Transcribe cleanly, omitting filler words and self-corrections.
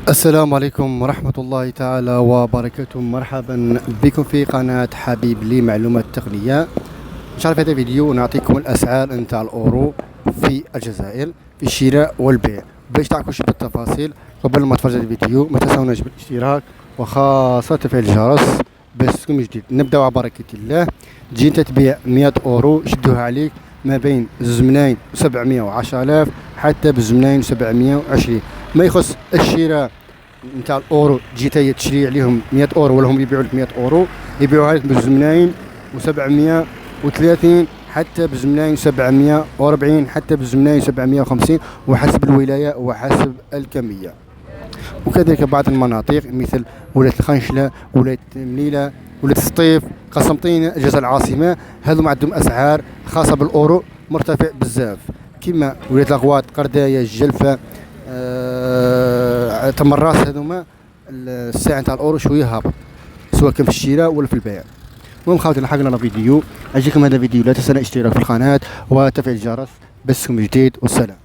السلام عليكم ورحمة الله تعالى وبركاته. مرحبا بكم في قناة حبيب لي معلومات تقنية. إن شاء الله في هذا الفيديو نعطيكم الأسعار نتاع الأورو في الجزائر في الشراء والبيع. باش تعرفوا شي بالتفاصيل قبل ما تفرجوا الفيديو ما تنسوناش بالاشتراك وخاصة تفعيل الجرس باش تكون جديد. نبداو على بركة الله. تجي انت تبيع 100 أورو شدوها عليك ما بين 2,710,000 حتى ب 2,720. ما يخص الشراء نتاع الاورو جيتي تشري عليهم 100 اورو ولا هم يبيعوا لك 100 اورو، يبيعوها لك ب 2,730 حتى ب 2,740 حتى ب 2,750 وحسب الولايه وحسب الكميه. وكذلك بعض المناطق مثل ولاية الخنشلة، ولاية مليلة، ولاية السطيف، قسنطينة، الجزائر العاصمة، هذوما عندهم أسعار خاصة بالأورو مرتفع بزاف، كما ولاية الأغواط، قرداية، الجلفة، تمراس. هذوما السعر تاع الأورو شوية هابط سواء كان في الشراء ولا في البيع. المهم خواتي لحقنا فيديو، عجبكم هذا الفيديو لا تنسوا الاشتراك في القناة وتفعيل الجرس بس جديد، والسلام.